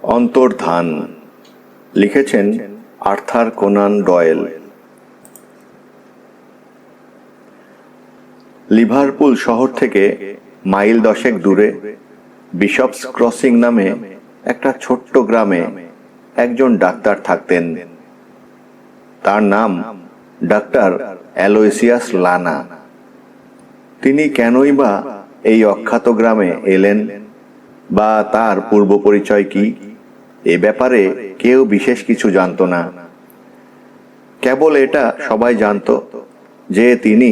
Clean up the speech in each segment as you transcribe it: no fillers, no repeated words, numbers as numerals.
অন্তর্ধান লিখেছেন Arthur Conan Doyle. Liverpool শহর থেকে মাইল 10 দূরে বিশপস ক্রসিং নামে একটা ছোট্ট গ্রামে একজন ডাক্তার থাকতেন। তার নাম ডাক্তার অ্যালোয়সিয়াস লানা। তিনি কেনই বা এই অখ্যাত গ্রামে এলেন বা তার পূর্ব পরিচয় কি, এ ব্যাপারে কেউ বিশেষ কিছু জানত না। কেবল এটা সবাই জানত যে তিনি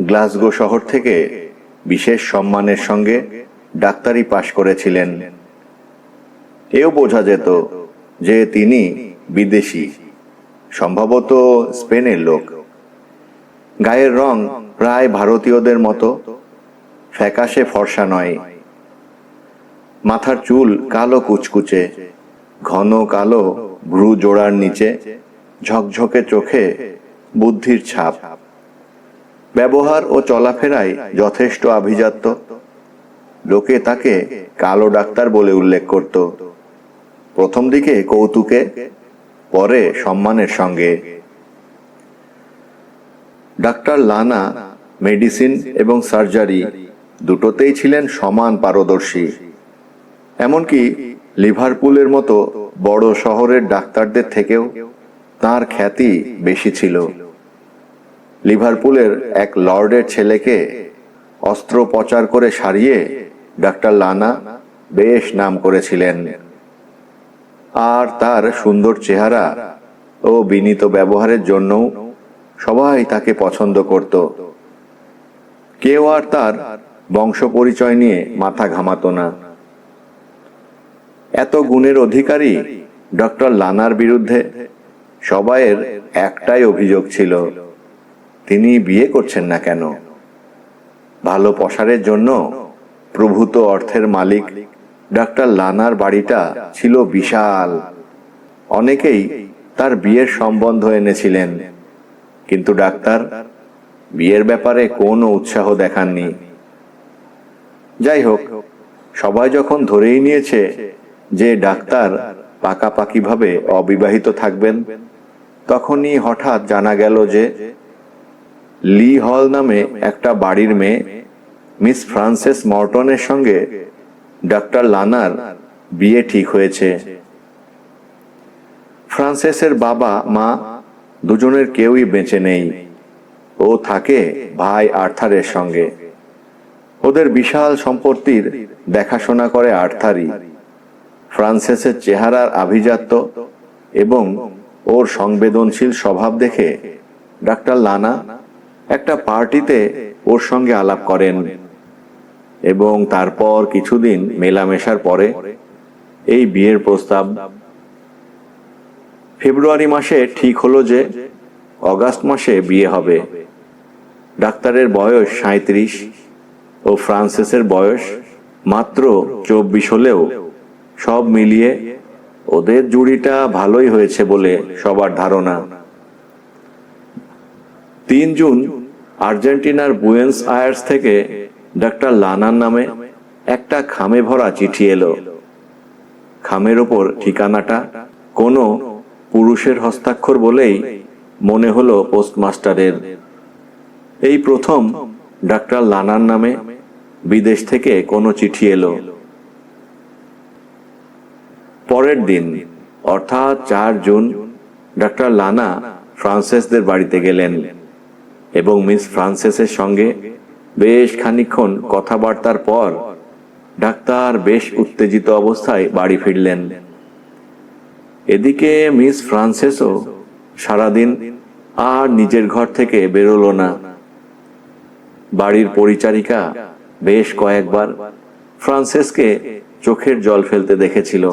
গ্লাসগো শহর থেকে বিশেষ সম্মানের সঙ্গে ডাক্তারি পাশ করেছিলেন। এও বোঝা যেত যে তিনি বিদেশি, সম্ভবত স্পেনের লোক। গায়ের রং প্রায় ভারতীয়দের মতো, ফ্যাকাশে ফর্সা নয়। মাথার চুল কালো কুচকুচে, ঘন কালো ভ্রু জোড়ার নিচে ঝকঝকে চোখে বুদ্ধির ছাপ। ব্যবহার ও চলাফেরায় যথেষ্ট আভিজাত্য। লোকে তাকে কালো ডাক্তার বলে উল্লেখ করত, প্রথম দিকে কৌতুকে, পরে সম্মানের সঙ্গে। ডাক্তার লানা মেডিসিন এবং সার্জারি দুটোতেই ছিলেন সমান পারদর্শী। এমনকি লিভারপুলের মতো বড় শহরের ডাক্তারদের থেকেও তার খ্যাতি বেশি ছিল। লিভারপুলের এক লর্ডের ছেলেকে অস্ত্রোপচার করে সারিয়ে ডাক্তার লানা বেশ নাম করেছিলেন। আর তার সুন্দর চেহারা ও বিনীত ব্যবহারের জন্যও সবাই তাকে পছন্দ করত। কেউ আর তার বংশ পরিচয় নিয়ে মাথা ঘামাতো না। এত গুণের অধিকারী ডক্টর লানার বিরুদ্ধে সবাইয়ের একটাই অভিযোগ ছিল, তিনি বিয়ে করছেন না কেন। ভালো পসারের জন্য প্রভূত অর্থের মালিক ডাক্তার লানার বাড়িটা ছিল বিশাল। অনেকেই তার বিয়ের সম্বন্ধ এনেছিলেন, কিন্তু ডাক্তার বিয়ের ব্যাপারে কোনো উৎসাহ দেখাননি। যাই হোক, সবাই যখন ধরেই নিয়েছে যে ডাক্তার পাকাপাকিভাবে অবিবাহিত থাকবেন, তখনই হঠাৎ জানা গেল যে লি হল নামে একটা বাড়ির মেয়ে মিস ফ্রান্সেস মর্টনের সঙ্গে ডাক্তার লানার বিয়ে ঠিক হয়েছে। ফ্রান্সেসের বাবা মা দুজনের কেউই বেঁচে নেই। ও থাকে ভাই আর্থারের সঙ্গে। ওদের বিশাল সম্পত্তির দেখাশোনা করে আর্থারই। ফ্রান্সেসের চেহারার আভিজাত্য এবং ওর সংবেদনশীল স্বভাব দেখে ডাক্তার লানা একটা পার্টিতে ওর সঙ্গে আলাপ করেন, এবং তারপর কিছুদিন মেলামেশার পরে এই বিয়ের প্রস্তাব। ফেব্রুয়ারি মাসে ঠিক হলো যে অগাস্ট মাসে বিয়ে হবে। ডাক্তারের বয়স 37 ও ফ্রান্সেসের বয়স মাত্র 24 হলেও সব মিলিয়ে ওদের জুড়িটা ভালোই হয়েছে বলে সবার ধারণা। 3 জুন আর্জেন্টিনার বুয়েন্স আয়ার্স থেকে ডাক্তার লানার নামে একটা খামে ভরা চিঠি এলো। খামের ওপর ঠিকানাটা কোনো পুরুষের হস্তাক্ষর বলেই মনে হলো পোস্টমাস্টারের। এই প্রথম ডাক্তার লানার নামে বিদেশ থেকে কোনো চিঠি এলো। পরের দিন অর্থাৎ 4 জুন ডাক্তার লানা ফ্রান্সেসদের বাড়িতে গেলেন এবং মিস ফ্রান্সেসের সঙ্গে বেশ খানিকক্ষণ কথাবার্তার পর ডাক্তার বেশ উত্তেজিত অবস্থায় বাড়ি ফিরলেন। এদিকে মিস ফ্রান্সেসও সারাদিন আর নিজের ঘর থেকে বেরোলো না। বাড়ির পরিচারিকা বেশ কয়েকবার ফ্রান্সেসকে চোখের জল ফেলতে দেখেছিল।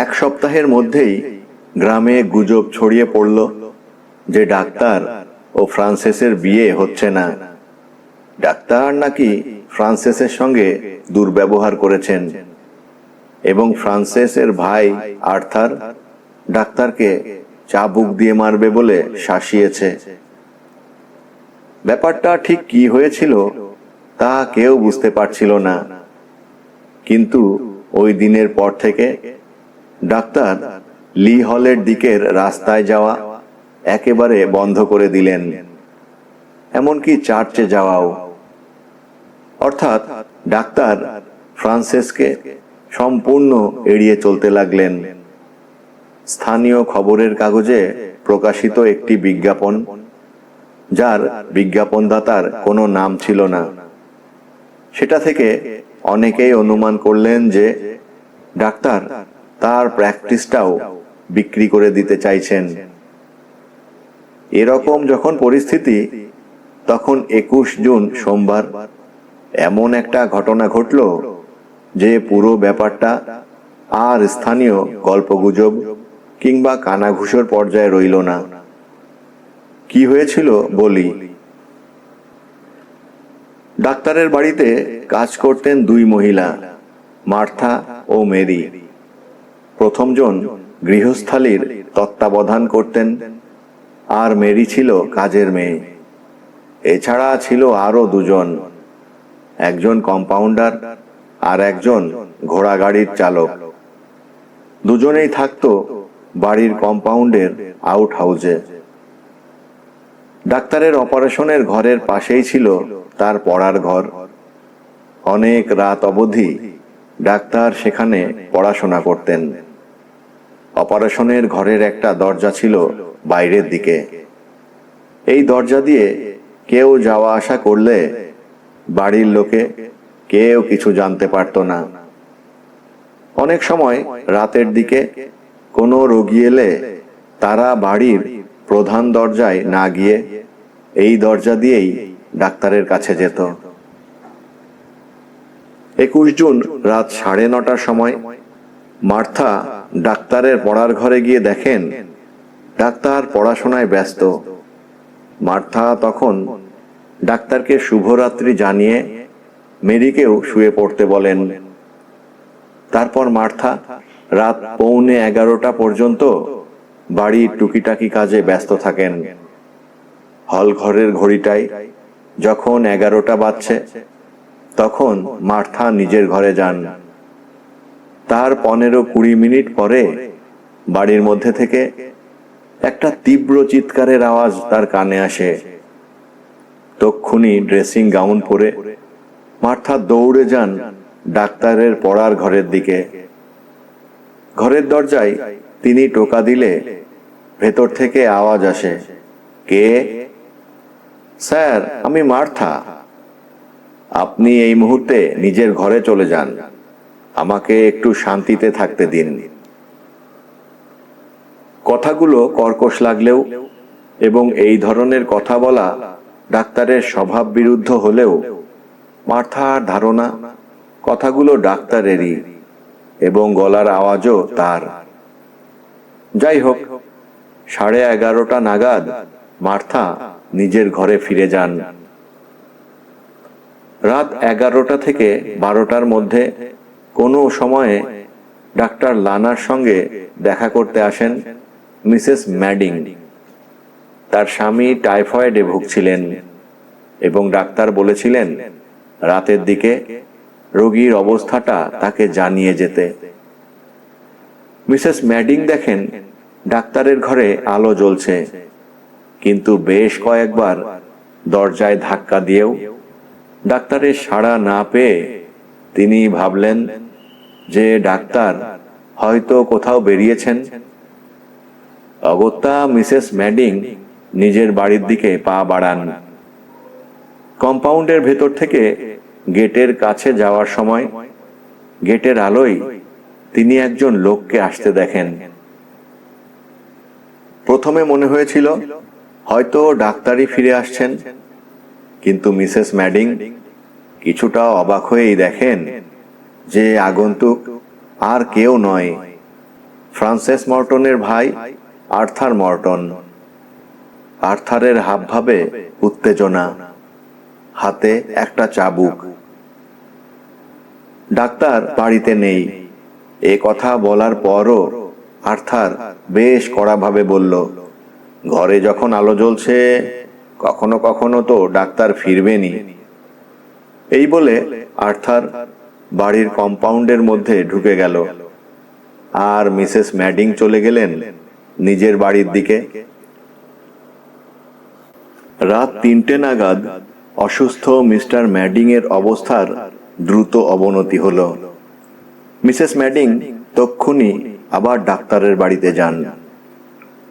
1 সপ্তাহের মধ্যেই গ্রামে গুজব ছড়িয়ে পড়ল যে ডাক্তার ও ফ্রান্সেসের বিয়ে হচ্ছে না। ডাক্তার নাকি ফ্রান্সেসের সঙ্গে দুর্ব্যবহার করেছেন এবং ফ্রান্সেসের ভাই আর্থার ডাক্তারকে চাবুক দিয়ে মারবে বলে শাসিয়েছে। ব্যাপারটা ঠিক কি হয়েছিল তা কেউ বুঝতে পারছিল না, কিন্তু ওই দিনের পর থেকে ডাক্তার লি হলের দিকের রাস্তায় যাওয়া একেবারে বন্ধ করে দিলেন, এমনকি চার্চে যাওয়াও। অর্থাৎ ডাক্তার ফ্রান্সেসকে সম্পূর্ণ এড়িয়ে চলতে লাগলেন। স্থানীয় খবরের কাগজে প্রকাশিত একটি বিজ্ঞাপন, যার বিজ্ঞাপনদাতার কোনো নাম ছিল না, সেটা থেকে অনেকেই অনুমান করলেন যে ডাক্তার তার প্র্যাকটিসটাও বিক্রি করে দিতে চাইছেন। এরকম যখন পরিস্থিতি, তখন 21 জুন সোমবার এমন একটা ঘটনা ঘটল যে পুরো ব্যাপারটা আর স্থানীয় গল্পগুজব কিংবা কানাঘুষোর পর্যায়ে রইল না। কি হয়েছিল বলি। ডাক্তারের বাড়িতে কাজ করতেন দুই মহিলা, মার্থা ও মেরি। প্রথমজন গৃহস্থালির তত্ত্বাবধান করতেন, আর মেরি ছিল কাজের মেয়ে। এছাড়া ছিল আরো দুজন, একজন কম্পাউন্ডার আর একজন ঘোড়াগাড়ির চালক। দুজনেই থাকতো বাড়ির কম্পাউন্ডের আউট হাউসে। ডাক্তারের অপারেশনের ঘরের পাশেই ছিল তার পড়ার ঘর। অনেক রাত অবধি ডাক্তার সেখানে পড়াশোনা করতেন। অপারেশনের ঘরের একটা দরজা ছিল বাইরের দিকে। এই দরজা দিয়ে কেউ যাওয়া আসা করলে বাড়ির লোকে কেউ কিছু জানতে পারত না। অনেক সময় রাতের দিকে কোনো রোগী এলে তারা বাড়ির প্রধান দরজায় না গিয়ে এই দরজা দিয়েই ডাক্তারের কাছে যেত। 21 জুন রাত 9:30টার সময় মার্থা ডাক্তারের পড়ার ঘরে গিয়ে দেখেন ডাক্তার পড়াশোনায় ব্যস্ত। মার্থা তখন ডাক্তারকে শুভরাত্রি জানিয়ে মেরিকেও শুয়ে পড়তে বলেন। তারপর মার্থা রাত 11:45 পর্যন্ত বাড়ির টুকিটাকি কাজে ব্যস্ত থাকেন। হল ঘরের ঘড়িটায় যখন 11টা বাজছে, তখন মার্থা নিজের ঘরে যান। তার 15-20 মিনিট পরে বাড়ির মধ্যে থেকে একটা তীব্র চিৎকারের আওয়াজ তার কানে আসে। তক্ষুনি ড্রেসিং গাউন পরে মার্থা দৌড়ে যান ডাক্তারের পড়ার ঘরের দিকে। ঘরের দরজায় তিনি টোকা দিলে ভেতর থেকে আওয়াজ আসে, কে? স্যার, আমি মার্থা। আপনি এই মুহূর্তে নিজের ঘরে চলে যান, আমাকে একটু শান্তিতে থাকতে দিন। কথাগুলো কর্কশ লাগলেও এবং এই ধরনের কথা বলা ডাক্তারের স্বভাব বিরুদ্ধ হলেও মার্থার ধারণা কথাগুলো ডাক্তারেরই এবং গলার আওয়াজও তার। যাই হোক, 11:30 নাগাদ মার্থা নিজের ঘরে ফিরে যান। রাত 11টা থেকে 12টার মধ্যে কোনো সময়ে ডাক্তার লানার সঙ্গে দেখা করতে আসেন মিসেস ম্যাডিং। তার স্বামী টাইফয়েডে ভুগছিলেন এবং ডাক্তার বলেছিলেন রাতের দিকে রোগীর অবস্থাটা তাকে জানিয়ে যেতে। মিসেস ম্যাডিং দেখেন ডাক্তারের ঘরে আলো জ্বলছে, কিন্তু বেশ কয়েকবার দরজায় ধাক্কা দিয়েও ডাক্তারের সাড়া না পেয়ে তিনি ভাবলেন যে ডাক্তার হয়তো কোথাও বেরিয়েছেন। অগত্যা মিসেস ম্যাডিং নিজের বাড়ির দিকে পা বাড়ান। কম্পাউন্ডের ভেতর থেকে গেটের কাছে যাওয়ার সময় গেটের আলোয় তিনি একজন লোককে আসতে দেখেন। প্রথমে মনে হয়েছিল হয়তো ডাক্তারই ফিরে আসছেন, কিন্তু মিসেস ম্যাডিং কিছুটা অবাক হয়েই দেখেন যে আগন্তুক আর কেউ নয়, ফ্রান্সেস মর্টনের ভাই আর্থার মর্টন। আর্থারের হাবভাবে উত্তেজনা, হাতে একটা চাবুক। ডাক্তার বাড়িতে নেই এ কথা বলার পরও আর্থার বেশ কড়াভাবে বলল, ঘরে যখন আলো জ্বলছে কখনো কখনো তো ডাক্তার ফিরবেনই। এই বলে আর্থার বাড়ির কম্পাউন্ডের মধ্যে ঢুকে গেল, আর মিসেস ম্যাডিং চলে গেলেন নিজের বাড়ির দিকে। রাত 3টে নাগাদ অসুস্থ মিস্টার ম্যাডিং এর অবস্থার দ্রুত অবনতি হল। মিসেস ম্যাডিং তক্ষুনি আবার ডাক্তারের বাড়িতে যান।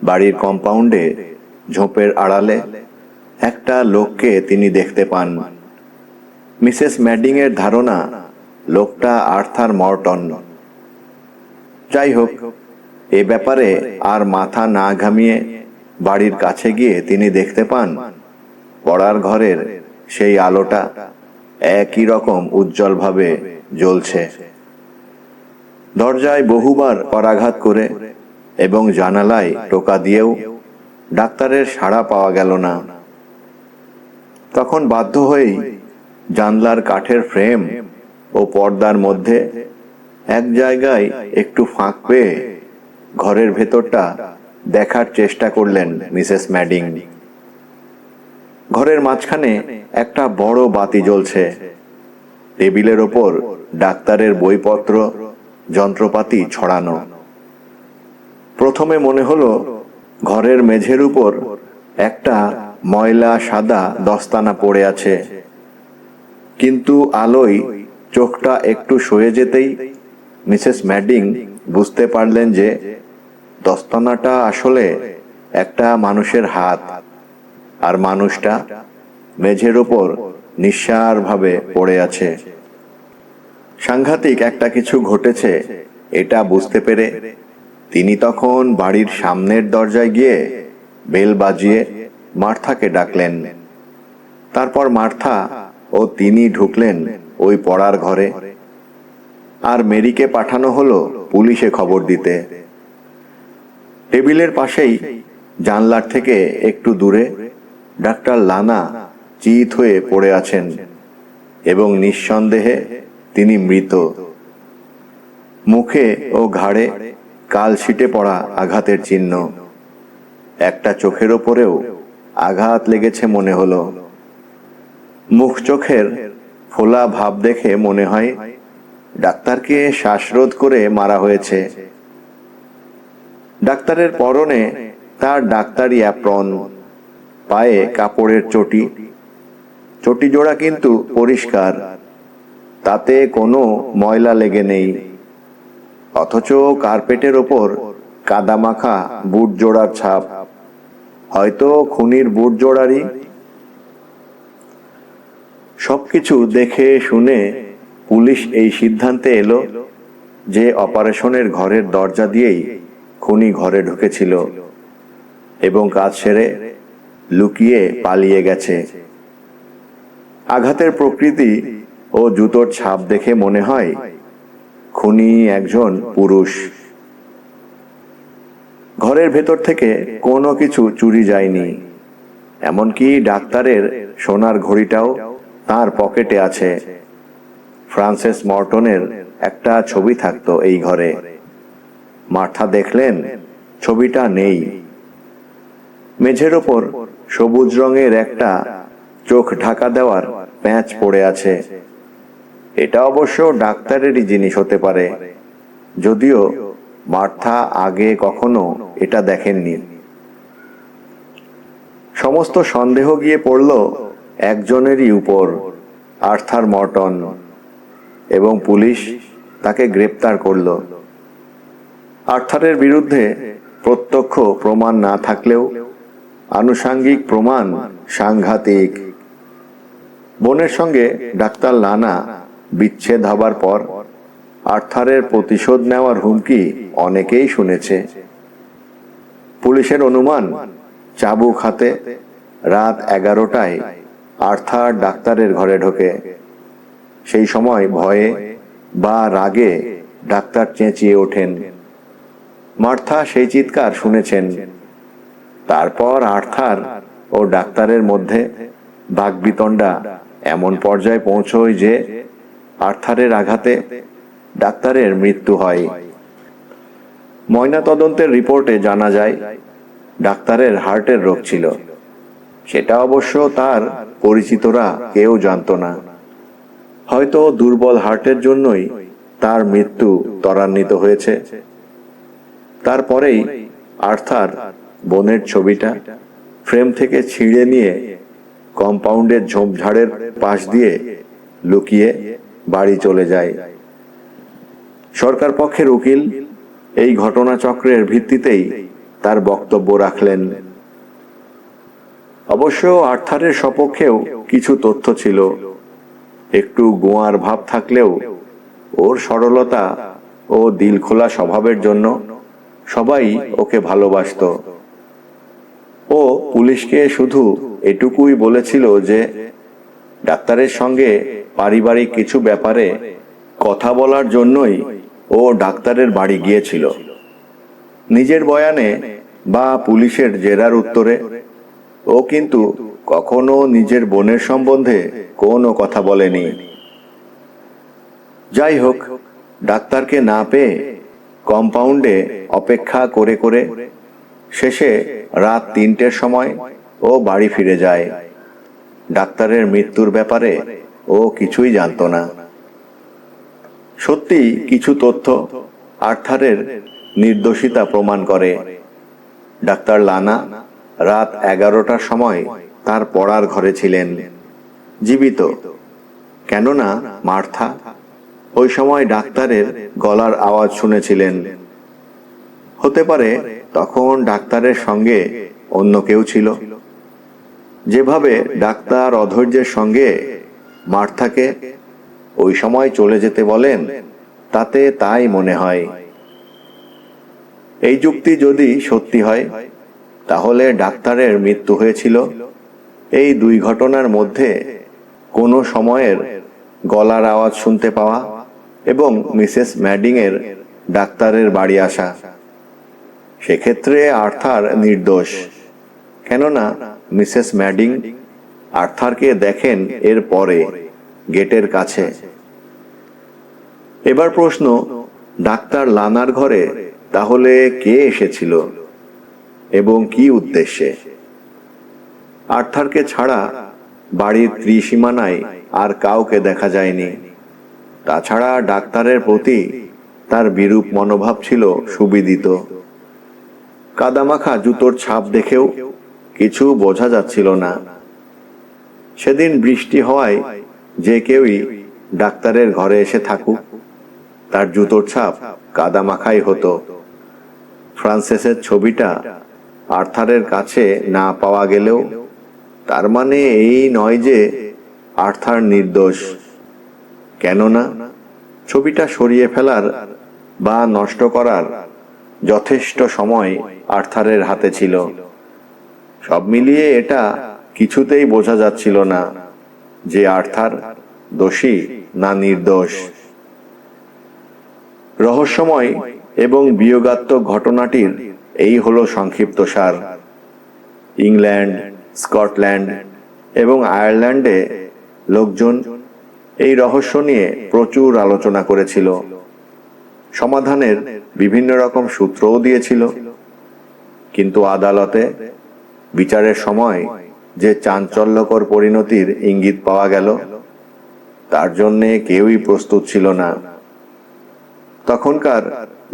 বাড়ির কম্পাউন্ডে ঝোপের আড়ালে একটা লোককে তিনি দেখতে পান। মিসেস ম্যাডিং এর ধারণা লোকটা আর্থার মর্টন। যাই হোক, এ ব্যাপারে আর মাথা না ঘামিয়ে বাড়ির কাছে গিয়ে তিনি দেখতে পান পড়ার ঘরের সেই আলোটা একই রকম উজ্জ্বলভাবে জ্বলছে। দরজায় বহুবার করাঘাত করে এবং জানালায় টোকা দিয়েও ডাক্তারের সাড়া পাওয়া গেল না। তখন বাধ্য হয়েই জানলার কাঠের ফ্রেম ও পর্দার মধ্যে এক জায়গায় একটু ফাঁক পেয়ে ঘরের ভেতরটা দেখার চেষ্টা করলেন মিসেস ম্যাডিং। ঘরের মাঝখানে একটা বড় বাতি জ্বলছে। টেবিলের ওপর ডাক্তারের বইপত্র, যন্ত্রপাতি ছড়ানো। প্রথমে মনে হলো ঘরের মেঝের উপর একটা ময়লা সাদা দস্তানা পড়ে আছে, কিন্তু আলোয় চোখটা একটু সয়ে যেতেই মিসেস ম্যাডিং বুঝতে পারলেন যে দস্তানাটা আসলে একটা মানুষের হাত, আর মানুষটা মেঝের ওপর নিঃসাড়ভাবে পড়ে আছে। সাংঘাতিক একটা কিছু ঘটেছে এটা বুঝতে পেরে তিনি তখন বাড়ির সামনের দরজায় গিয়ে বেল বাজিয়ে মার্থাকে ডাকলেন। তারপর মার্থা ও তিনি ঢুকলেন ওই পড়ার ঘরে, আর মেরিকে পাঠানো হলো পুলিশে খবর দিতে। টেবিলের পাশেই জানলার থেকে একটু দূরে ডাক্তার লানা চিত হয়ে পড়ে আছেন এবং নিঃসন্দেহে তিনি মৃত। মুখে ও ঘাড়ে কাল ছিটে পড়া আঘাতের চিহ্ন। একটা চোখের ওপরেও আঘাত লেগেছে মনে হলো। মুখ চোখের ফোলা ভাব দেখে মনে হয় ডাক্তারকে শ্বাসরোধ করে মারা হয়েছে। ডাক্তারের পরনে তার ডাক্তারি অ্যাপ্রন, পায়ে কাপড়ের চটি। চটি জোড়া কিন্তু পরিষ্কার, তাতে কোনো ময়লা লেগে নেই। অথচ কার্পেটের ওপর কাদামাখা বুট জোড়ার ছাপ, হয়তো খুনির বুট জোড়ারই। সবকিছু দেখে শুনে পুলিশ এই সিদ্ধান্তে এলো যে অপারেশনের ঘরের দরজা দিয়েই খুনি ঘরে ঢুকেছিল এবং কাজ সেরে লুকিয়ে পালিয়ে গেছে। আঘাতের প্রকৃতি ও জুতোর ছাপ দেখে মনে হয় খুনি একজন পুরুষ। ঘরের ভেতর থেকে কোনো কিছু চুরি যায়নি, এমনকি ডাক্তারের সোনার ঘড়িটাও তার পকেটে আছে। ফ্রান্সিস মর্টনের একটা ছবি থাকতো এই ঘরে। মার্থা দেখলেন ছবিটা নেই। মেঝের ওপর সবুজ রঙের একটা চোখ ঢাকা দেওয়ার প্যাঁচ পড়ে আছে। এটা অবশ্য ডাক্তারেরই জিনিস হতে পারে, যদিও মার্থা আগে কখনো এটা দেখেননি। সমস্ত সন্দেহ গিয়ে পড়ল একজনেরই উপর, আর্থার মর্টন, এবং পুলিশ তাকে গ্রেপ্তার করল। আর্থারের বিরুদ্ধে প্রত্যক্ষ প্রমাণ না থাকলেও আনুষাঙ্গিক প্রমাণ সাংঘাতিক। বোনের সঙ্গে ডাক্তার লানা বিচ্ছেদ হবার পর আর্থারের প্রতিশোধ নেওয়ার হুমকি অনেকেই শুনেছে। পুলিশের অনুমান চাবুক হাতে রাত 11টায় আর্থার ডাক্তারের ঘরে ঢোকে। সেই সময় ভয়ে বা রাগে ডাক্তার চেঁচিয়ে ওঠেন। মার্থা সেই চিৎকার শুনেছেন। তারপর আর্থার ও ডাক্তারের মধ্যে বাকবিতণ্ডা এমন পর্যায়ে পৌঁছয় যে আর্থারের আঘাতে ডাক্তারের মৃত্যু হয়। ময়নাতদন্তের রিপোর্টে জানা যায় ডাক্তারের হার্টের রোগ ছিল। সেটা অবশ্য তার পরিচিতরা কেউ জানত না। হয়তো দুর্বল হার্টের জন্যই তার মৃত্যু ত্বরান্বিত হয়েছে। তারপরেই আর্থার বোনের ছবিটা ফ্রেম থেকে ছিঁড়ে নিয়ে কম্পাউন্ডের ঝোপঝাড়ের পাশ দিয়ে লুকিয়ে বাড়ি চলে যায়। সরকার পক্ষের উকিল এই ঘটনাচক্রের ভিত্তিতেই তার বক্তব্য রাখলেন। অবশ্য আর্থারের সপক্ষেও কিছু তথ্য ছিল। একটু গোয়ার ভাব থাকলেও ওর সরলতা ও দিলখোলা স্বভাবের জন্য সবাই ওকে ভালোবাসতো। ও পুলিশকে শুধু এটুকুই বলেছিল যে ডাক্তারের সঙ্গে পারিবারিক কিছু ব্যাপারে কথা বলার জন্যই ও ডাক্তারের বাড়ি গিয়েছিল। নিজের বয়ানে বা পুলিশের জেরার উত্তরে ও কিন্তু কখনো নিজের বোনের সম্বন্ধে কোনো কথা বলেনি। যাই হোক, ডাক্তারকে না পেয়ে কম্পাউন্ডে অপেক্ষা করে করে শেষে রাত 3টের সময় ও বাড়ি ফিরে যায়। ডাক্তারের মৃত্যুর ব্যাপারে ও কিছুই জানতো না। সত্যি কিছু তথ্য আর্থারের নির্দোষিতা প্রমাণ করে। ডাক্তার লানা রাত 11টার সময় তার পড়ার ঘরে ছিলেন, জীবিত। কেননা মার্থা ওই সময় ডাক্তারের গলার আওয়াজ শুনেছিলেন। হতে পারে তখন ডাক্তারের সঙ্গে অন্য কেউ ছিল। যেভাবে ডাক্তার অধৈর্যের সঙ্গে মার্থাকে ওই সময় চলে যেতে বলেন, তাতে তাই মনে হয়। এই যুক্তি যদি সত্যি হয়, তাহলে ডাক্তারের মৃত্যু হয়েছিল এই দুই ঘটনার মধ্যে কোনো সময়ের গলার আওয়াজ শুনতে পাওয়া এবং মিসেস ম্যাডিংয়ের ডাক্তারের বাড়ি আসা। সেক্ষেত্রে আর্থার নির্দোষ, কেননা মিসেস ম্যাডিং আর্থারকে দেখেন এর পরে গেটের কাছে। এবার প্রশ্ন, ডাক্তার লানার ঘরে তাহলে কে এসেছিল এবং কি উদ্দেশ্যে? আর্থারকে ছাড়া বাড়ির ত্রিসীমানায় আর কাউকে দেখা যায়নি। তাছাড়া ডাক্তারের প্রতি তার বিরূপ মনোভাব ছিল সুবিদিত। কাদামাখা জুতোর ছাপ দেখেও কিছু বোঝা যাচ্ছিল না। সেদিন বৃষ্টি হওয়ায় যে কেউই ডাক্তারের ঘরে এসে থাকুক, তার জুতোর ছাপ কাদামাখাই হতো। ফ্রান্সেসের ছবিটা আর্থারের কাছে না পাওয়া গেলেও তার মানে এই নয় যে আর্থার নির্দোষ। কেননা ছবিটা সরিয়ে ফেলার বা নষ্ট করার যথেষ্ট সময় আর্থারের হাতে ছিল। সব মিলিয়ে এটা কিছুতেই বোঝা যাচ্ছিল না যে আর্থার দোষী না নির্দোষ। রহস্যময় এবং বিয়োগাত্মক ঘটনাটির এই হলো সংক্ষিপ্ত সার। ইংল্যান্ড, স্কটল্যান্ড এবং আয়ারল্যান্ডে লোকজন এই রহস্য নিয়ে প্রচুর আলোচনা করেছিল, সমাধানের বিভিন্ন রকম সূত্রও দিয়েছিল। কিন্তু আদালতে বিচারের সময় যে চাঞ্চল্যকর পরিণতির ইঙ্গিত পাওয়া গেল, তার জন্যে কেউই প্রস্তুত ছিল না। তখনকার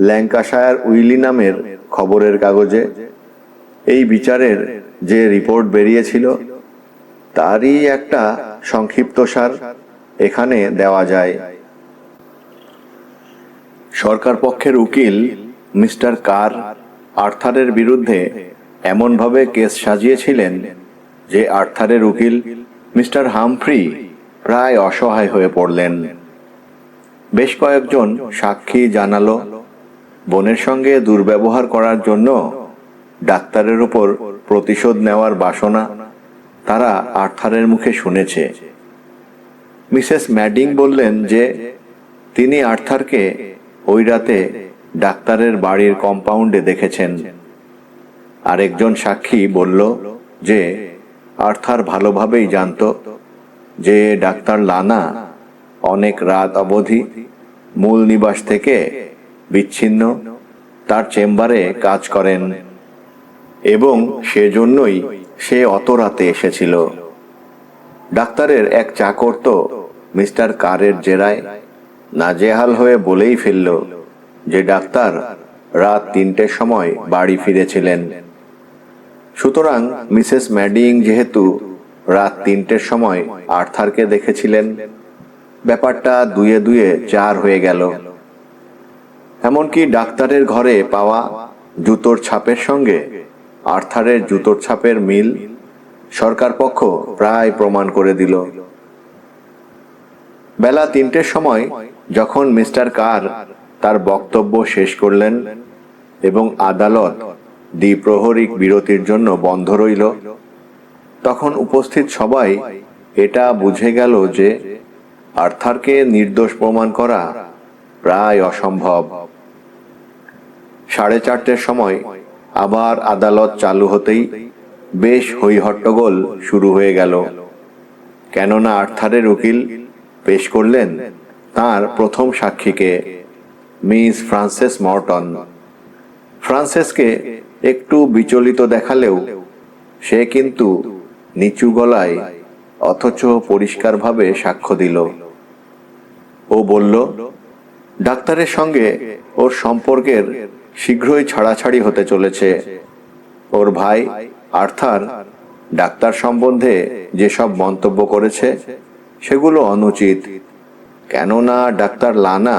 ল্যাঙ্কাশায়ার উইলি নামের খবরের কাগজে এই বিচারের যে রিপোর্ট বেরিয়েছিল, তারই একটা সংক্ষিপ্ত সার এখানে দেওয়া যায়। সরকার পক্ষের উকিল মিস্টার কার আর্থারের বিরুদ্ধে এমনভাবে কেস সাজিয়েছিলেন যে আর্থারের উকিল মিস্টার হামফ্রি প্রায় অসহায় হয়ে পড়লেন। বেশ কয়েকজন সাক্ষী জানালো, বোনের সঙ্গে দুর্ব্যবহার করার জন্য ডাক্তারের উপর প্রতিশোধ নেওয়ার বাসনা তারা আর্থারের মুখে শুনেছে। মিসেস ম্যাডিং বললেন যে তিনি আর্থারকে ওই রাতে ডাক্তারের বাড়ির কম্পাউন্ডে দেখেছেন। আরেকজন সাক্ষী বলল যে আর্থার ভালোভাবেই জানত যে ডাক্তার লানা অনেক রাত অবধি মূল নিবাস থেকে বিচ্ছিন্ন তার চেম্বারে কাজ করেন এবং সেজন্যই সে অত রাতে এসেছিল। ডাক্তারের এক চাকর তো মিস্টার কারের জেরায় নাজেহাল হয়ে বলেই ফেলল যে ডাক্তার রাত 3টের সময় বাড়ি ফিরেছিলেন। সুতরাং মিসেস ম্যাডিং যেহেতু রাত 3টের সময় আর্থারকে দেখেছিলেন, ব্যাপারটা 2 এ 2 4 হয়ে গেল। এমনকি ডাক্তারের ঘরে পাওয়া জুতোর ছাপের সঙ্গে আর্থারের জুতোর ছাপের মিল সরকার পক্ষ প্রায় প্রমাণ করে দিল। বেলা 3টের সময় যখন মিস্টার কার তার বক্তব্য শেষ করলেন এবং আদালত দ্বিপ্রহরিক বিরতির জন্য বন্ধ রইল, তখন উপস্থিত সবাই এটা বুঝে গেল যে আর্থারকে নির্দোষ প্রমাণ করা প্রায় অসম্ভব। 4:30টের সময় আবার আদালত চালু হতেই বেশ হইহট্টগোল শুরু হয়ে গেল, কেননা আর্থারের উকিল পেশ করলেন তার প্রথম সাক্ষীকে, মিস ফ্রান্সেস মর্টন। ফ্রান্সেসকে একটু বিচলিত দেখালেও সে কিন্তু নিচু গলায় অথচ পরিষ্কারভাবে সাক্ষ্য দিল। ও বলল, ডাক্তারের সঙ্গে ওর সম্পর্কের শীঘ্রই ছাড়াছাড়ি হতে চলেছে। ওর ভাই আর্থার ডাক্তার সম্বন্ধে যেসব মন্তব্য করেছে সেগুলো অনুচিত, কেননা ডাক্তার লানা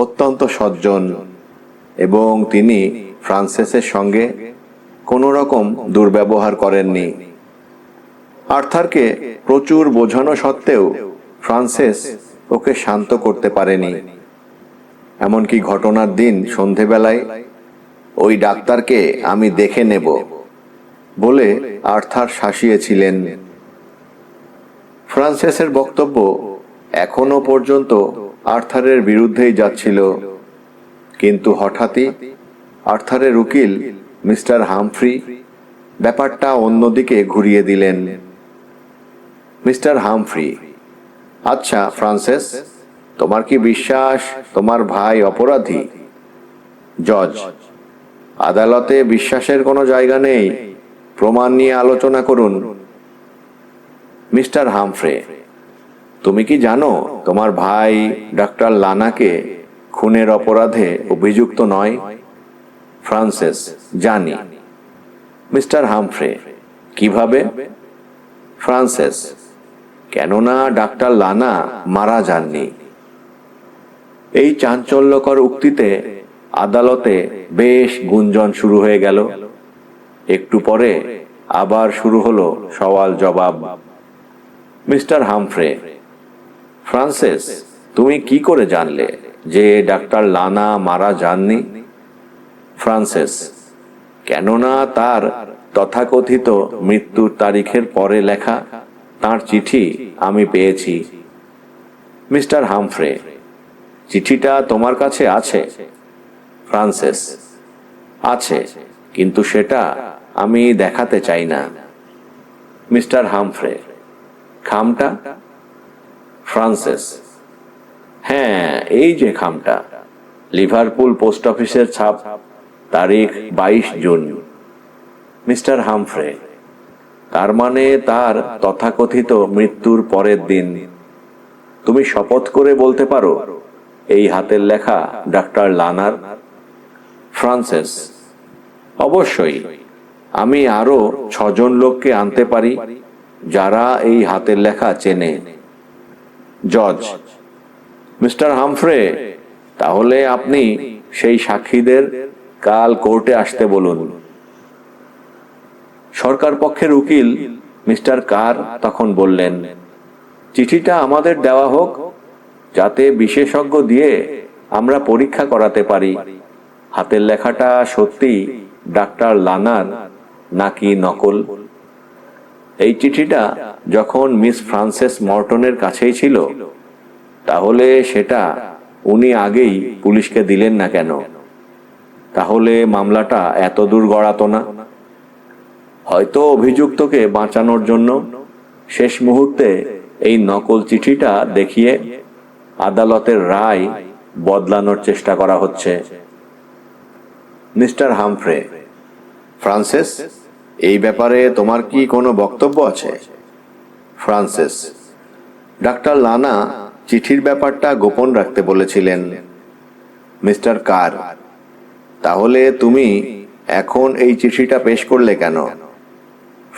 অত্যন্ত সজ্জন এবং তিনি ফ্রান্সেসের সঙ্গে কোনো রকম দুর্ব্যবহার করেননি। আর্থারকে প্রচুর বোঝানো সত্ত্বেও ফ্রান্সেস ওকে শান্ত করতে পারেনি। এমনকি ঘটনার দিন সন্ধেবেলায় ওই ডাক্তারকে আমি দেখে নেব বলে আর্থার শাসিয়েছিলেন। ফ্রান্সেসের বক্তব্য এখনো পর্যন্ত আর্থারের বিরুদ্ধেই যাচ্ছিল, কিন্তু হঠাৎই আর্থারের উকিল মিস্টার হামফ্রি ব্যাপারটা অন্যদিকে ঘুরিয়ে দিলেন। মিস্টার হামফ্রি, আচ্ছা ফ্রান্সেস, তোমার কি বিশ্বাস তোমার ভাই অপরাধী? জজ, আদালতে বিশ্বাসের কোনো জায়গা নেই, প্রমাণ নিয়ে আলোচনা করুন। মিস্টার হামফ্রে, তুমি কি জানো তোমার ভাই ডাক্তার লানাকে খুনের অপরাধে অভিযুক্ত নয়? ফ্রান্সেস, জানি। মিস্টার হামফ্রে, কিভাবে? ফ্রান্সেস, কেননা ডাক্তার লানা মারা যাননি। এই চাঞ্চল্যকর উক্তিতে আদালতে বেশ গুঞ্জন শুরু হয়ে গেল। একটু পরে আবার শুরু হলো সওয়াল জবাব। মিস্টার হামফ্রে, ফ্রান্সেস, তুমি কি করে জানলে যে ডাক্তার লানা মারা যাননি? ফ্রান্সেস, কেননা তার তথাকথিত মৃত্যুর তারিখের পরে লেখা তার চিঠি আমি পেয়েছি। মিস্টার হামফ্রে, চিঠিটা তোমার কাছে আছে? ফ্রান্সেস, আছে, কিন্তু সেটা আমি দেখাতে চাই না। Mister Humphry, খামটা? ফ্রান্সিস, হ্যাঁ, এই যে খামটা, লিভারপুল পোস্ট অফিসের ছাপ, তারিখ 22 জুন। মিস্টার হামফ্রে, তার মানে তার তথাকথিত মৃত্যুর পরের দিন। তুমি শপথ করে বলতে পারো এই হাতের লেখা ডাক্তার লানার? ফ্রান্সিস, অবশ্যই, আমি আরো 6 জন লোককে আনতে পারি যারা এই হাতের লেখা চেনে। জজ, মিস্টার হামফ্রে, তাহলে আপনি সেই সাক্ষীদের কাল কোর্টে আসতে বলুন। সরকার পক্ষের উকিল মিস্টার কার তখন বললেন, চিঠিটা আমাদের দেওয়া হোক, যাতে বিশেষজ্ঞ দিয়ে আমরা পরীক্ষা করাতে পারি হাতের লেখাটা সত্যি ডাক্তার লানার নাকি নকল। এই চিঠিটা যখন মিস ফ্রান্সেস মর্টনের কাছেই ছিল, তাহলে সেটা উনি আগেই পুলিশকে দিলেন না কেন? তাহলে মামলাটা এত দূর গড়াতো না। হয়তো অভিযুক্তকে বাঁচানোর জন্য শেষ মুহূর্তে এই নকল চিঠিটা দেখিয়ে আদালতের রায় বদলানোর চেষ্টা করা হচ্ছে। মিস্টার হামফ্রে, ফ্রান্সিস, এই ব্যাপারে তোমার কি কোনো বক্তব্য আছে? ফ্রান্সিস, ডাক্তার লানা চিঠির ব্যাপারটা গোপন রাখতে বলেছিলেন মিস্টার কার। তাহলে তুমি এখন এই চিঠিটা পেশ করলে কেন?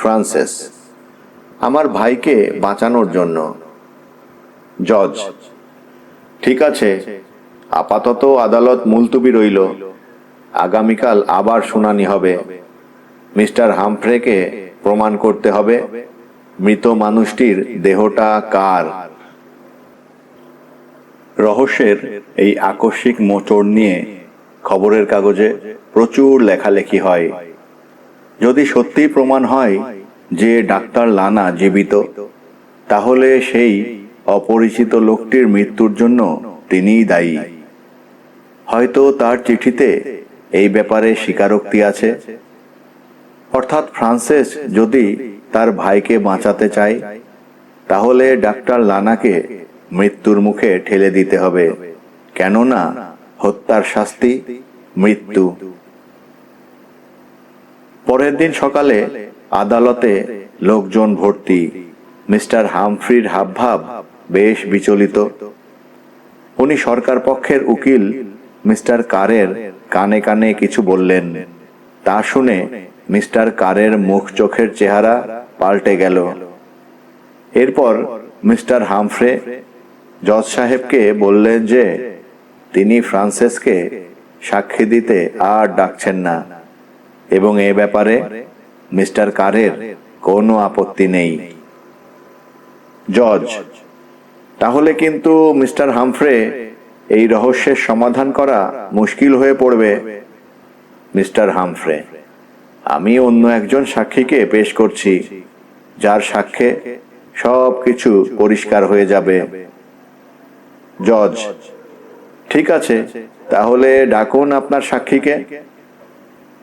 ফ্রান্সিস: আমার ভাইকে বাঁচানোর জন্য। জজ: ঠিক আছে, আপাতত আদালত মুলতুবি রইল। আগামীকাল আবার শুনানি হবে। মিস্টার হামফ্রেকে প্রমাণ করতে হবে মৃত মানুষটির দেহটা কার। রহস্যের এই আকস্মিক মোচড় নিয়ে খবরের কাগজে প্রচুর লেখালেখি হয়। যদি সত্যিই প্রমাণ হয় যে ডাক্তার লানা জীবিত, তাহলে সেই অপরিচিত লোকটির মৃত্যুর জন্য তিনিই দায়ী। হয়তো তার চিঠিতে এই ব্যাপারে স্বীকারোক্তি আছে। অর্থাৎ ফ্রান্সিস যদি তার ভাইকে বাঁচাতে চায়, তাহলে ডাক্তার লানাকে মৃত্যুর মুখে ঠেলে দিতে হবে, কেননা হত্যার শাস্তি মৃত্যু। পরের দিন সকালে আদালতে লোকজন ভর্তি। মিস্টার হামফ্রির হাবভাব বেশ বিচলিত। উনি সরকার পক্ষের উকিল মিস্টার কারের কানে কানে কিছু বললেন। তা শুনে মিস্টার কারের মুখ চোখের চেহারা পাল্টে গেল। এরপর মিস্টার হামফ্রে জজ সাহেবকে বললেন যে তিনি ফ্রান্সিসকে সাক্ষী দিতে আর ডাকছেন না, এবং এ ব্যাপারে মিস্টার কারের কোনো আপত্তি নেই। জজ: তাহলে কিন্তু মিস্টার হামফ্রে, এই রহস্যের সমাধান করা মুশকিল হয়ে পড়বে। মিস্টার হামফ্রে: আমি অন্য একজন সাক্ষীকে পেশ করছি, যার সাক্ষ্যে সব কিছু পরিষ্কার হয়ে যাবে। জজ: ঠিক আছে, তাহলে ডাকুন আপনার সাক্ষীকে।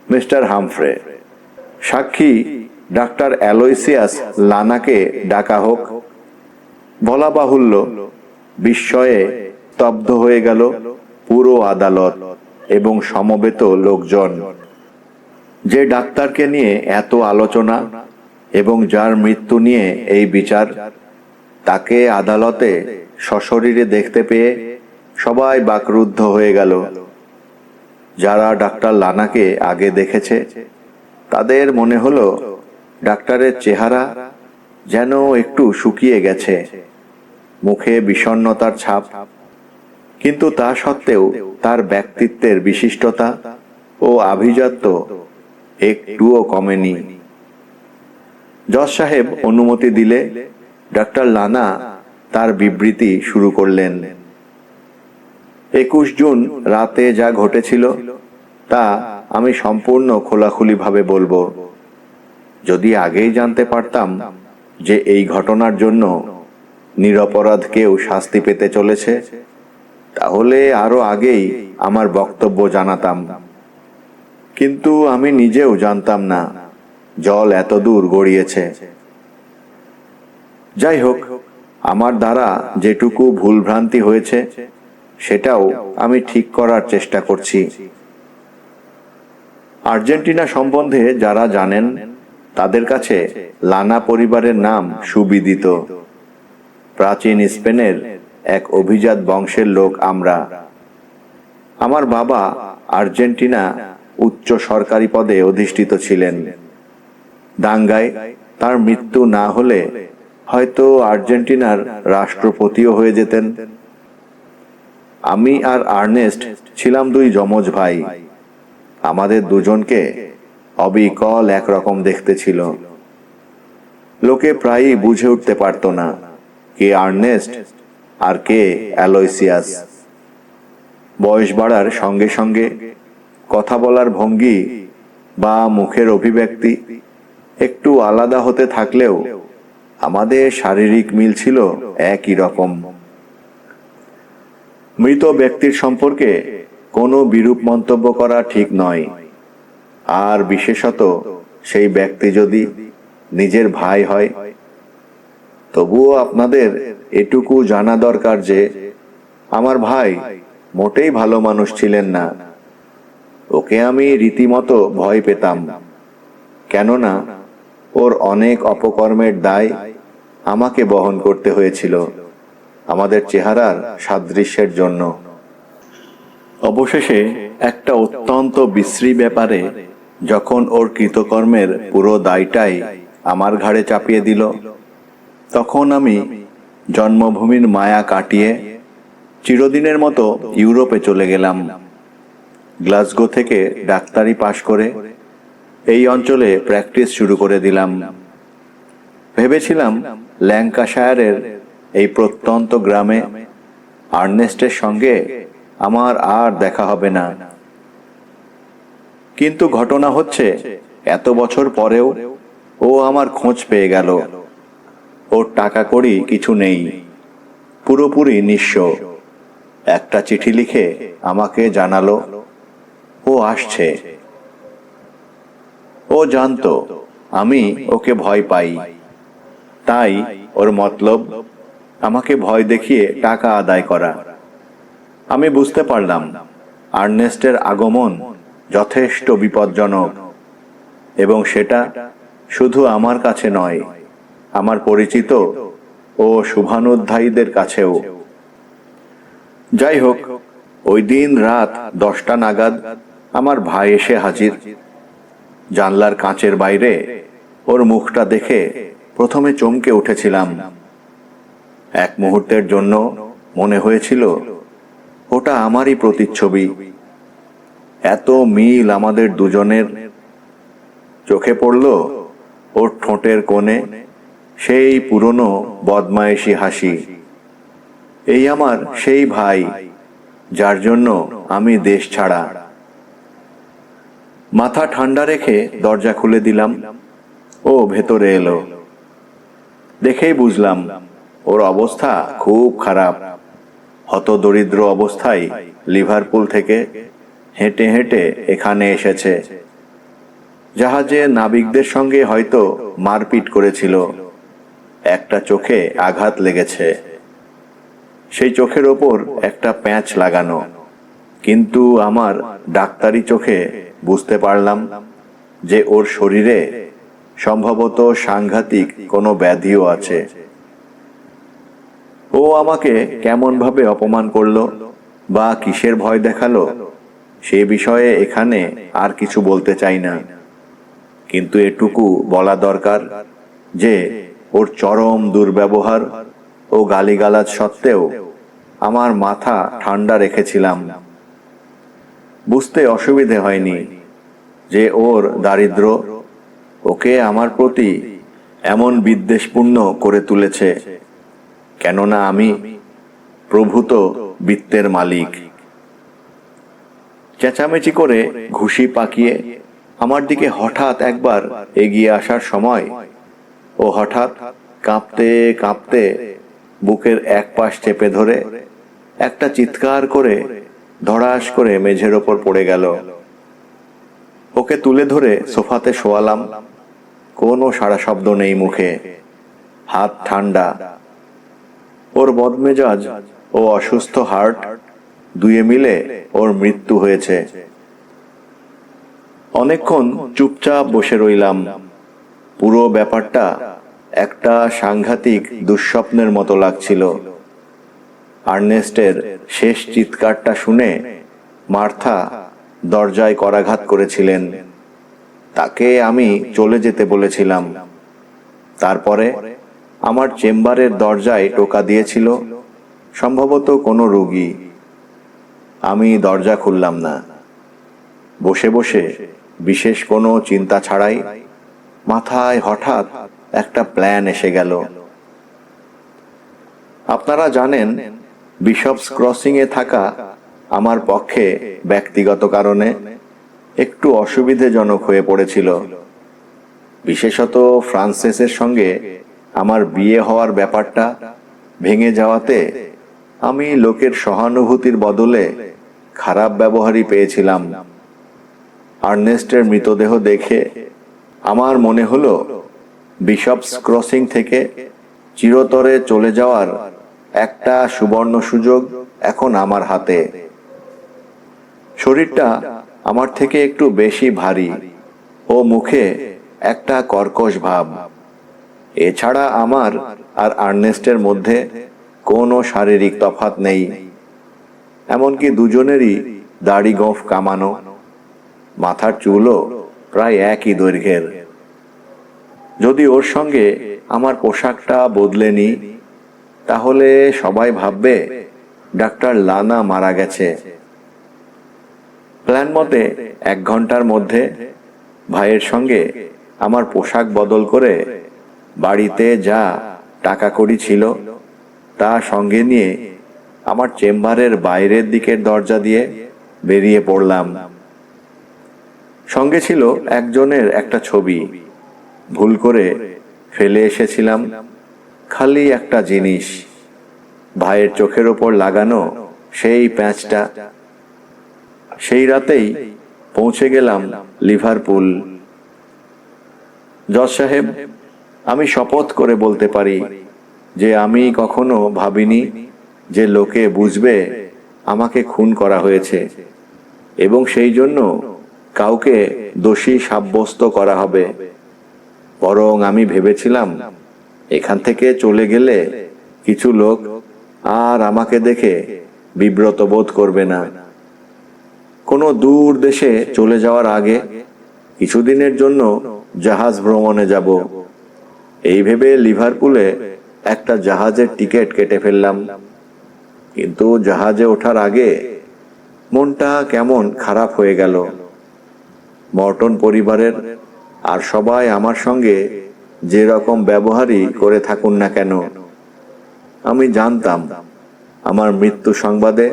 মিস্টার হামফ্রে: সাক্ষী ডাক্তার অ্যালোয়সিয়াস লানাকে ডাকা হোক। বলা বাহুল্য, বিস্ময়ে স্তব্ধ হয়ে গেল পুরো আদালত এবং সমবেত লোকজন। যে ডাক্তারকে নিয়ে এত আলোচনা এবং যার মৃত্যু নিয়ে এই বিচার, তাকে আদালতে সশরীরে দেখতে পেয়ে সবাই বাকরুদ্ধ হয়ে গেল। যারা ডাক্তার লানাকে আগে দেখেছে, তাদের মনে হলো ডাক্তারের চেহারা যেন একটু শুকিয়ে গেছে, মুখে বিষণ্ণতার ছাপ, কিন্তু তা সত্ত্বেও তার ব্যক্তিত্বের বিশিষ্টতা ও আভিজাত্য একটুও কমেনি। জজ সাহেব অনুমতি দিলে ডাক্তার লানা তার বিবৃতি শুরু করলেন। 21 জুন রাতে যা ঘটেছিল তা আমি সম্পূর্ণ খোলাখুলিভাবে বলবো। যদি আগেই জানতে পারতাম যে এই ঘটনার জন্য নিরপরাধ কেউ শাস্তি পেতে চলেছে, তাহলে আরো আগেই আমার বক্তব্য জানাতাম। কিন্তু আমি নিজেও জানতাম না জল এত দূর গড়িয়েছে। যাই হোক, আমার দ্বারা যেটুকু ভুলভ্রান্তি হয়েছে সেটাও আমি ঠিক করার চেষ্টা করছি। আর্জেন্টিনা সম্বন্ধে যারা জানেন, তাদের কাছে লানা পরিবারের নাম সুবিদিত। প্রাচীন স্পেনের এক অভিজাত বংশের লোক আমরা। আমার বাবা আর্জেন্টিনা উচ্চ সরকারি পদে অধিষ্ঠিত ছিলেন। দাঙ্গায় তার মৃত্যু না হলে হয়তো আর্জেন্টিনার রাষ্ট্রপতিও হয়ে যেতেন। আমি আর আর্নেস্ট ছিলাম দুই যমজ ভাই। আমাদের দুজনকে অবিকল একরকম দেখতে ছিল। লোকে প্রায়ই বুঝে উঠতে পারত না কে আর্নেস্ট আর কে অ্যালোয়সিয়াস। বয়স বাড়ার সঙ্গে সঙ্গে কথা বলার ভঙ্গি বা মুখের অভিব্যক্তি একটু আলাদা হতে থাকলেও আমাদের শারীরিক মিল ছিল একই রকম। মৃত ব্যক্তির সম্পর্কে কোনো বিরূপ মন্তব্য করা ঠিক নয়, আর বিশেষত সেই ব্যক্তি যদি নিজের ভাই হয়। তবুও আপনাদের এটুকু জানা দরকার যে আমার ভাই মোটেই ভালো মানুষ ছিলেন না। ওকে আমি রীতিমতো ভয় পেতাম, কেননা ওর অনেক অপকর্মের দায় আমাকে বহন করতে হয়েছিল। আমাদের চেহারার সাদৃশ্যের জন্য। অবশেষে একটা অত্যন্ত বিশ্রী ব্যাপারে যখন ওর কৃতকর্মের পুরো দায়টাই আমার ঘাড়ে চাপিয়ে দিল, তখন আমি জন্মভূমির মায়া কাটিয়ে চিরদিনের মতো ইউরোপে চলে গেলাম। গ্লাসগো থেকে ডাক্তারি পাশ করে এই অঞ্চলে প্র্যাকটিস শুরু করে দিলাম। ভেবেছিলাম ল্যাঙ্কাশায়ারের এই প্রত্যন্ত গ্রামে আর্নেস্টের সঙ্গে আমার আর দেখা হবে না। কিন্তু ঘটনা হচ্ছে, এত বছর পরেও ও আমার খোঁজ পেয়ে গেল। ওর টাকা কড়ি কিছু নেই, পুরোপুরি নিঃস্ব। একটা চিঠি লিখে আমাকে জানালো ও আসছে। ও জানতো আমি ওকে ভয় পাই, তাই ওর মতলব আমাকে ভয় দেখিয়ে টাকা আদায় করা। আমি বুঝতে পারলাম আর্নেস্টের আগমন যথেষ্ট বিপজ্জনক, এবং সেটা শুধু আমার কাছে নয়, আমার পরিচিত ও শুভানুধ্যায়ীদের কাছেও। যাই হোক, ওই দিন রাত 10টা নাগাদ আমার ভাই এসে হাজির। জানলার কাঁচের বাইরে ওর মুখটা দেখে প্রথমে চমকে উঠেছিলাম। এক মুহূর্তের জন্য মনে হয়েছিল ওটা আমারই প্রতিচ্ছবি। এত মিল আমাদের দুজনের। চোখে পড়ল ওর ঠোঁটের কোণে সেই পুরনো বদমায়েশি হাসি। এই আমার সেই ভাই, যার জন্য আমি দেশ ছাড়া। মাথা ঠান্ডা রেখে দরজা খুলে দিলাম। ও ভেতরে এলো। দেখেই বুঝলাম ওর অবস্থা খুব খারাপ। হতদরিদ্র অবস্থায় লিভারপুল থেকে হেঁটে হেঁটে এখানে এসেছে। জাহাজে নাবিকদের সঙ্গে হয়তো মারপিট করেছিল। একটা চোখে আঘাত লেগেছে, সেই চোখের ওপর একটা প্যাঁচ লাগানো। কিন্তু আমার ডাক্তারি চোখে বুঝতে পারলাম যে ওর শরীরে সম্ভবত সাংঘাতিক কোনো ব্যাধিও আছে। ও আমাকে কেমন ভাবে অপমান করলো বা কিসের ভয় দেখালো, সে বিষয়ে এখানে আর কিছু বলতে চাই না। কিন্তু এটুকু বলা দরকার যে ওর চরম দুর্ব্যবহার ও গালিগালাজ সত্ত্বেও আমার মাথা ঠান্ডা রেখেছিলাম। বুঝতে অসুবিধে হয়নি যে ওর দারিদ্র ওকে আমার প্রতি এমন বিদ্বেষপূর্ণ করে তুলেছে, কেননা আমি প্রভূত বিত্তের মালিক। চেঁচামেচি করে ঘুষি পাকিয়ে আমার দিকে হঠাৎ একবার এগিয়ে আসার সময় ও হঠাৎ কাঁপতে কাঁপতে বুকের এক পাশ চেপে ধরে একটা চিৎকার করে ধড়াস করে মেঝের ওপর পড়ে গেল। ওকে তুলে ধরে সোফাতে শোয়ালাম। কোনো সাড়া শব্দ নেই মুখে, হাত ঠান্ডা। ওর বদমেজাজ ও অসুস্থ হার্ট দুয়ে মিলে ওর মৃত্যু হয়েছে। অনেকক্ষণ চুপচাপ বসে রইলাম। পুরো ব্যাপারটা একটা সাংঘাতিক দুঃস্বপ্নের মতো লাগছিল। আর্নেস্টের শেষ চিৎকারটা শুনে মার্থা দরজায় করাঘাত করেছিলেন। তাকে আমি চলে যেতে বলেছিলাম। তারপরে আমার চেম্বারের দরজায় টোকা দিয়েছিল সম্ভবত কোনো রোগী। আমি দরজা খুললাম না। বসে বসে বিশেষ কোনো চিন্তা ছাড়াই মাথায় হঠাৎ একটা প্ল্যান এসে গেল। আপনারা জানেন, বিশপস ক্রসিং এ থাকা আমার পক্ষে ব্যক্তিগত কারণে একটু অসুবিধাজনক হয়ে পড়েছিল। বিশেষত ফ্রান্সেসের সঙ্গে আমার বিয়ে হওয়ার ব্যাপারটা ভেঙে যাওয়াতে আমি লোকের সহানুভূতির বদলে খারাপ ব্যবহারই পেয়েছিলাম। আর্নেস্টের মৃতদেহ দেখে আমার মনে হলো বিশপস ক্রসিং থেকে চিরতরে চলে যাওয়ার একটা সুবর্ণ সুযোগ এখন আমার হাতে। শরীরটা আমার থেকে একটু বেশি ভারী ও মুখে একটা কর্কশ ভাব। এছাড়া আমার আর আর্নেস্টের মধ্যে কোনো শারীরিক তফাৎ নেই, এমনকি দুজনেরই দাড়ি গোঁফ কামানো, মাথার চুলও প্রায় একই দৈর্ঘ্যের। যদি ওর সঙ্গে আমার পোশাকটা বদলে নিই, তাহলে সবাই ভাববে ডাক্তার লানা মারা গেছে। প্ল্যান মতে 1 ঘন্টার মধ্যে ভাইয়ের সঙ্গে আমার পোশাক বদল করে বাড়িতে যা টাকা কড়ি ছিল তা সঙ্গে নিয়ে আমার চেম্বারের বাইরের দিকের দরজা দিয়ে বেরিয়ে পড়লাম। সঙ্গে ছিল একজনের একটা ছবি, ভুল করে ফেলে এসেছিলাম খালি একটা জিনিস, ভাইয়ের চোখের ওপর লাগানো সেই প্যাঁচটা। সেই রাতেই পৌঁছে গেলাম লিভারপুল। জজ সাহেব, আমি শপথ করে বলতে পারি যে আমি কখনো ভাবিনি যে লোকে বুঝবে আমাকে খুন করা হয়েছে এবং সেই জন্য কাউকে দোষী সাব্যস্ত করা হবে। বরং আমি ভেবেছিলাম এখান থেকে চলে গেলে কিছু লোক আর আমাকে দেখে বিব্রত বোধ করবে না। কোনো দূর দেশে চলে যাওয়ার আগে কিছুদিনের জন্য জাহাজ ভ্রমণে যাব, এই ভেবে লিভারপুলে একটা জাহাজের টিকিট কেটে ফেললাম। কিন্তু জাহাজে ওঠার আগে মনটা কেমন খারাপ হয়ে গেল। মর্টন পরিবারের আর সবাই আমার সঙ্গে যে রকম ব্যবহারই করে থাকুন না কেন, আমি জানতাম আমার মৃত্যু সংবাদে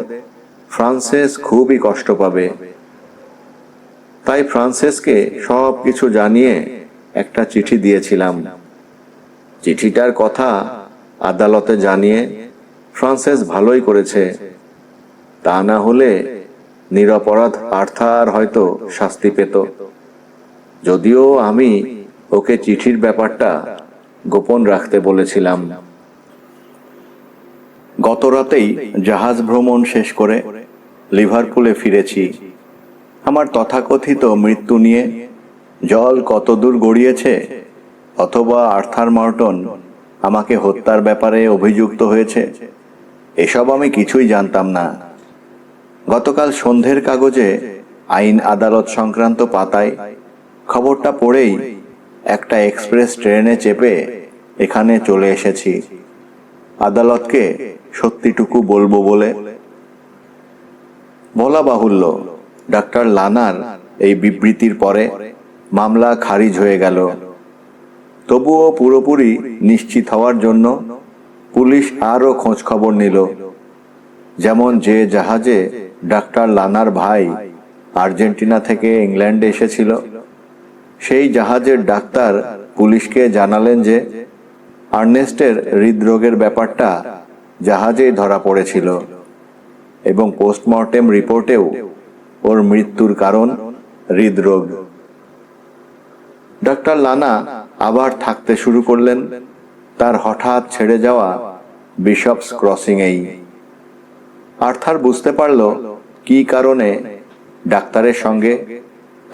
ফ্রান্সেস খুবই কষ্ট পাবে। তাই ফ্রান্সেসকে সব কিছু জানিয়ে একটা চিঠি দিয়েছিলাম। চিঠিটার কথা আদালতে জানিয়ে ফ্রান্সেস ভালোই করেছে। তা না হলে নিরপরাধ আর্থার হয়তো শাস্তি পেত। যদিও আমি ওকে চিঠির ব্যাপারটা গোপন রাখতে বলেছিলাম। গত রাতেই জাহাজ ভ্রমণ শেষ করে লিভারপুলে ফিরেছি। আমার তথাকথিত মৃত্যু নিয়ে জল কতদূর গড়িয়েছে অথবা আর্থার মর্টন আমাকে হত্যার ব্যাপারে অভিযুক্ত হয়েছে, এসব আমি কিছুই জানতাম না। গতকাল সন্ধ্যের কাগজে আইন আদালত সংক্রান্ত পাতায় খবরটা পড়েই একটা এক্সপ্রেস ট্রেনে চেপে এখানে চলে এসেছি আদালতকে সত্যিটুকু বলবো বলে। বলা বাহুল্য, ডাক্তার লানার এই বিবৃতির পরে মামলা খারিজ হয়ে গেল। তবুও পুরোপুরি নিশ্চিত হওয়ার জন্য পুলিশ আরও খোঁজ খবর নিল। যেমন যে জাহাজে ডাক্তার লানার ভাই আর্জেন্টিনা থেকে ইংল্যান্ডে এসেছিল, সেই জাহাজের ডাক্তার পুলিশকে জানালেন যে আর্নেস্টের হৃদরোগের ব্যাপারটা জাহাজেই ধরা পড়েছিল এবং পোস্টমর্টেম রিপোর্টেও ওর মৃত্যুর কারণ হৃদরোগ। ডাক্তার লানা আবার থাকতে শুরু করলেন তার হঠাৎ ছেড়ে যাওয়া বিশপস ক্রসিংয়েই। আর্থার বুঝতে পারল কি কারণে ডাক্তারের সঙ্গে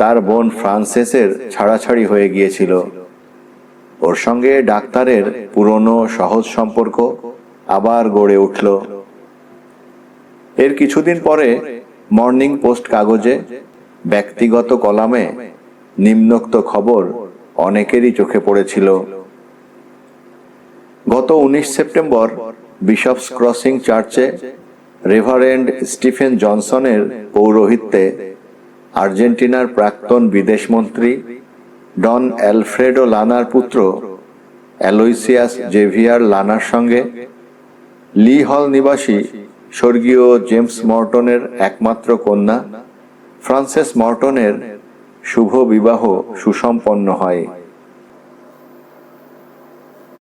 তার বোন ফ্রান্সেসের ছাড়াছাড়ি হয়ে গিয়েছিল। ওর সঙ্গে ডাক্তারের পুরনো সহজ সম্পর্ক আবার গড়ে উঠল। এর কিছুদিন পরে মর্নিং পোস্ট কাগজে ব্যক্তিগত কলামে নিম্নোক্ত খবর অনেকেরই চোখে পড়েছিল। গত 19 সেপ্টেম্বর বিশপস ক্রসিং চার্চে রেভারেন্ড স্টিফেন জনসনের পৌরোহিত্যে আর্জেন্টিনার প্রাক্তন বিদেশমন্ত্রী ডন অ্যালফ্রেডো লানার পুত্র অ্যালোইসিয়াস জেভিয়ার লানার সঙ্গে লি হল নিবাসী স্বর্গীয় জেমস মর্টনের একমাত্র কন্যা ফ্রান্সেস মর্টনের শুভ বিবাহ সুসম্পন্ন হয়।